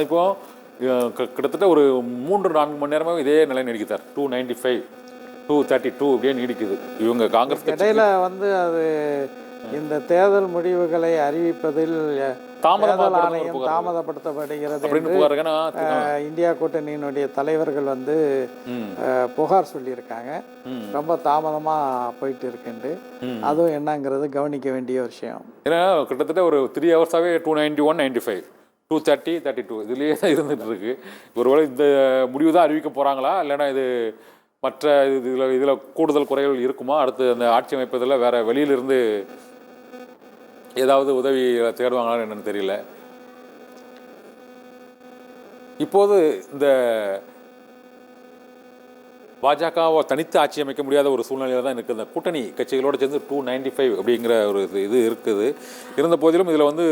இப்போது கிட்டத்தட்ட ஒரு 3-4 மணி நேரமாக இதே நிலை நீடிக்கிறார். 295 232 இப்படியே நீடிக்குது. இவங்க காங்கிரஸ் இடையில வந்து அது இந்த தேர்தல் முடிவுகளை அறிவிப்பதில் தேர்தல் ஆணையம் தாமதப்படுத்தப்படுகிறது என்று இந்தியா கூட்டணியினுடைய தலைவர்கள் வந்து புகார் சொல்லியிருக்காங்க. ரொம்ப தாமதமாக போயிட்டு இருக்குண்டு. அதுவும் என்னங்கிறது கவனிக்க வேண்டிய விஷயம். ஏன்னா கிட்டத்தட்ட ஒரு 3 ஹவர்ஸாகவே 291 95 230 32 இதுலேயே தான் இருந்துகிட்டு இருக்கு. ஒருவேளை இந்த முடிவு தான் அறிவிக்க போகிறாங்களா, இல்லைன்னா இது மற்ற இதில் கூடுதல் குறைகள் இருக்குமா, அடுத்து அந்த ஆட்சி அமைப்பதில் வேறு வெளியிலிருந்து ஏதாவது உதவி தேடுவாங்களான்னு என்னன்னு தெரியல. இப்போது இந்த பாஜகவை தனித்து ஆட்சி அமைக்க முடியாத ஒரு சூழ்நிலையில் தான் இருக்குது. இந்த கூட்டணி கட்சிகளோடு சேர்ந்து 295 அப்படிங்கிற ஒரு இது இருக்குது. இருந்த போதிலும் இதில் வந்து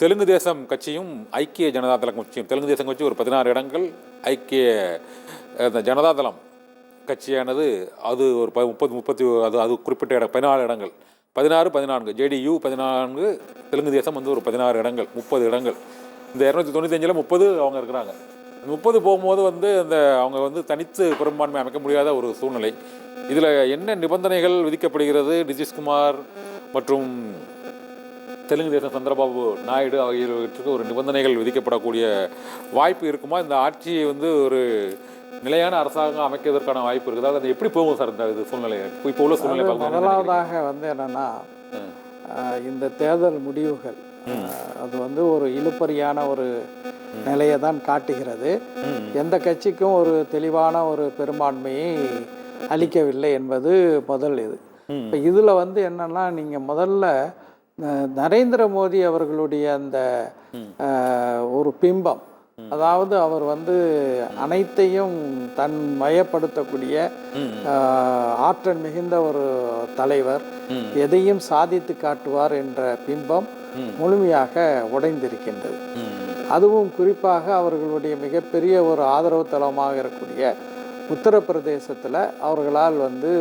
தெலுங்கு தேசம் கட்சியும் ஐக்கிய ஜனதாதளம் கட்சியும், தெலுங்கு தேசம் கட்சி ஒரு 16 இடங்கள், ஐக்கிய ஜனதாதளம் கட்சியானது அது ஒரு 30 அது குறிப்பிட்ட இடம் 14 இடங்கள், 16-14 JDU 14, தெலுங்கு தேசம் வந்து ஒரு 16 இடங்கள், 30 இடங்கள். இந்த 295ல் 30 அவங்க இருக்கிறாங்க. 30 போகும்போது வந்து அந்த அவங்க வந்து தனித்து பெரும்பான்மை அமைக்க முடியாத ஒரு சூழ்நிலை. இதில் என்ன நிபந்தனைகள் விதிக்கப்படுகிறது? நிதிஷ்குமார் மற்றும் தெலுங்கு தேசம் சந்திரபாபு நாயுடு ஆகியவற்றுக்கு ஒரு நிபந்தனைகள் விதிக்கப்படக்கூடிய வாய்ப்பு இருக்குமா? இந்த ஆட்சியை வந்து ஒரு நிலையான அரசாங்கம் அமைக்கிறதுக்கான வாய்ப்பு இருக்குது. அது எப்படி போகும் சார் இந்த இது சூழ்நிலை? இப்போ உள்ள சூழ்நிலை முதலாவதாக வந்து என்னன்னா, இந்த தேர்தல் முடிவுகள் அது வந்து ஒரு இழுபறியான ஒரு நிலையை தான் காட்டுகிறது. எந்த கட்சிக்கும் ஒரு தெளிவான ஒரு பெரும்பான்மையை அளிக்கவில்லை என்பது முதல் இது. இப்போ இதில் வந்து என்னன்னா, நீங்கள் முதல்ல நரேந்திர மோடி அவர்களுடைய அந்த ஒரு பிம்பம், அதாவது அவர் வந்து அனைத்தையும் தன் மயப்படுத்தக்கூடிய ஆற்றல் மிகுந்த ஒரு தலைவர், எதையும் சாதித்து காட்டுவார் என்ற பிம்பம் முழுமையாக உடைந்திருக்கின்றது. அதுவும் குறிப்பாக அவர்களுடைய மிகப்பெரிய ஒரு ஆதரவு தளமாக இருக்கக்கூடிய உத்தரப்பிரதேசத்தில் அவர்களால் வந்து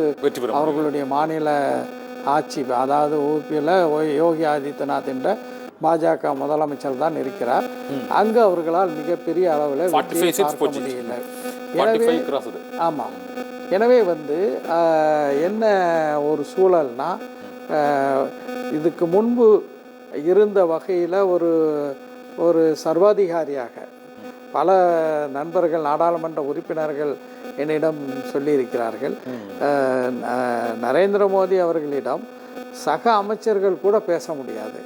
அவர்களுடைய மாநில ஆட்சி, அதாவது ஊபியில் யோகி ஆதித்யநாத் என்ற பாஜக முதலமைச்சர் தான் இருக்கிறார். அங்கு அவர்களால் மிகப்பெரிய அளவில் வெற்றியை பார்க்க முடியல. எனவே ஆமாம், எனவே வந்து என்ன ஒரு சூழல்னா, இதுக்கு முன்பு இருந்த வகையில் ஒரு சர்வாதிகாரியாக பல நண்பர்கள், நாடாளுமன்ற உறுப்பினர்கள் என்னிடம் சொல்லியிருக்கிறார்கள். நரேந்திர மோடி அவர்களிடம் சக அமைச்சர்கள் கூட பேச முடியாது.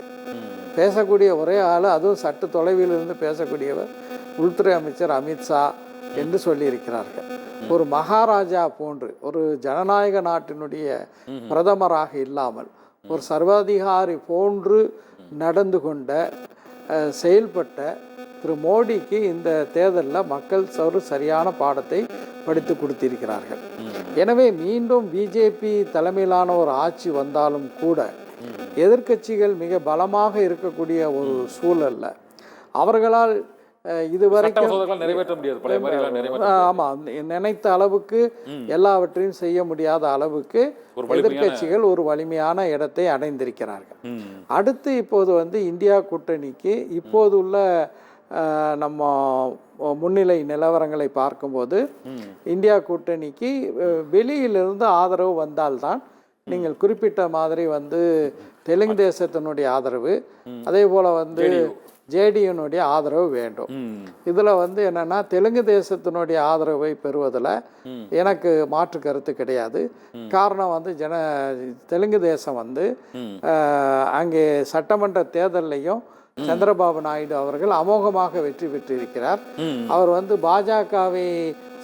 பேசக்கூடிய ஒரே ஆள், அதுவும் சற்று தொலைவில் இருந்து பேசக்கூடியவர் உள்துறை அமைச்சர் அமித்ஷா என்று சொல்லியிருக்கிறார்கள். ஒரு மகாராஜா போன்று ஒரு ஜனநாயக நாட்டினுடைய பிரதமராக இல்லாமல் ஒரு சர்வாதிகாரி போன்று நடந்து கொண்ட செயல்பட்ட திரு மோடிக்கு இந்த தேர்தலில் மக்கள் ஒரு சரியான பாடத்தை படித்து கொடுத்திருக்கிறார்கள். எனவே மீண்டும் பிஜேபி தலைமையிலான ஒரு ஆட்சி வந்தாலும் கூட எதிர்க்கட்சிகள் மிக பலமாக இருக்கக்கூடிய ஒரு சூழல்ல அவர்களால் இதுவரைக்கும் நிறைவேற்ற முடியாது. ஆமாம், நினைத்த அளவுக்கு எல்லாவற்றையும் செய்ய முடியாத அளவுக்கு எதிர்க்கட்சிகள் ஒரு வலிமையான இடத்தை அடைந்திருக்கிறார்கள். அடுத்து இப்போது வந்து இந்தியா கூட்டணிக்கு இப்போது உள்ள நம்ம முன்னிலை நிலவரங்களை பார்க்கும்போது இந்தியா கூட்டணிக்கு வெளியிலிருந்து ஆதரவு வந்தால்தான், நீங்கள் குறிப்பிட்ட மாதிரி வந்து தெலுங்கு தேசத்தினுடைய ஆதரவு, அதே போல் வந்து ஜேடியுனுடைய ஆதரவு வேண்டும். இதில் வந்து என்னென்னா, தெலுங்கு தேசத்தினுடைய ஆதரவை பெறுவதில் எனக்கு மாற்று கருத்து கிடையாது. காரணம் வந்து தெலுங்கு தேசம் வந்து அங்கே சட்டமன்ற தேர்தலையும் சந்திரபாபு நாயுடு அவர்கள் அமோகமாக வெற்றி பெற்றிருக்கிறார். அவர் வந்து பாஜகவை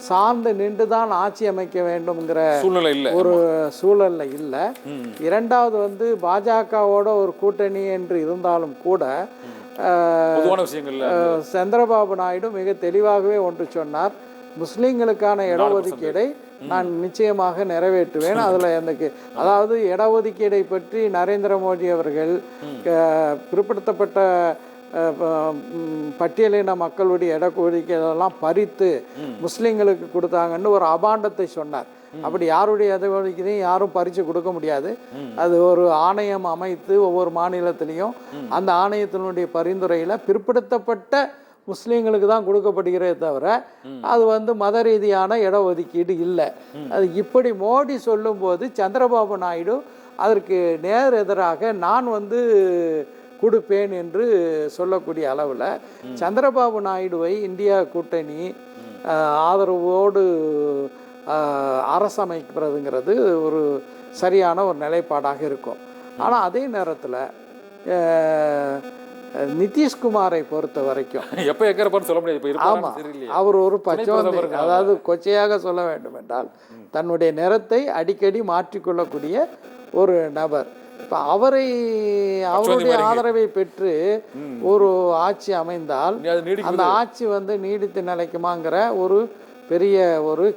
சார்ந்து நின்றுதான் ஆட்சி அமைக்க வேண்டும்ங்கிற ஒரு சூழல்ல இல்லை. இரண்டாவது வந்து பாஜகவோட ஒரு கூட்டணி என்று இருந்தாலும் கூட சந்திரபாபு நாயுடு மிக தெளிவாகவே ஒன்று சொன்னார், முஸ்லீம்களுக்கான இடஒதுக்கீடை நான் நிச்சயமாக நிறைவேற்றுவேன். அதில் எனக்கு, அதாவது இடஒதுக்கீடை பற்றி நரேந்திர மோடி அவர்கள் பிற்படுத்தப்பட்ட பட்டியலின மக்களுடைய இடஒதுக்கீடெல்லாம் பறித்து முஸ்லீம்களுக்கு கொடுத்தாங்கன்னு ஒரு அபாண்டத்தை சொன்னார். அப்படி யாருடைய இடஒதுக்கீடையும் யாரும் பறித்து கொடுக்க முடியாது. அது ஒரு ஆணையம் அமைத்து ஒவ்வொரு மாநிலத்திலையும் அந்த ஆணையத்தினுடைய பரிந்துரையில் பிற்படுத்தப்பட்ட முஸ்லீம்களுக்கு தான் கொடுக்கப்படுகிறதே தவிர அது வந்து மத ரீதியான இடஒதுக்கீடு இல்லை. அது இப்படி மோடி சொல்லும்போது சந்திரபாபு நாயுடு அதற்கு நேர் எதிராக நான் வந்து கொடுப்பேன் என்று சொல்லக்கூடிய அளவில் சந்திரபாபு நாயுடுவை இந்தியா கூட்டணி ஆதரவோடு அரசமைக்கிறதுங்கிறது ஒரு சரியான ஒரு நிலைப்பாடாக இருக்கும். ஆனால் அதே நேரத்தில் நிதிஷ்குமாரை பொறுத்த வரைக்கும் எப்போ எக்கிறப்பான்னு சொல்ல முடியாது. இப்போ ஆமாம், அவர் ஒரு பச்சோந்தை, அதாவது கொச்சையாக சொல்ல வேண்டும் என்றால் தன்னுடைய நிறத்தை அடிக்கடி மாற்றிக்கொள்ளக்கூடிய ஒரு நபர். இப்போ அவருடைய ஆதரவை பெற்று ஒரு ஆட்சி அமைந்தால் அந்த ஆட்சி வந்து நீடித்து நிலைக்குமாங்கிற ஒரு பெரிய ஒரு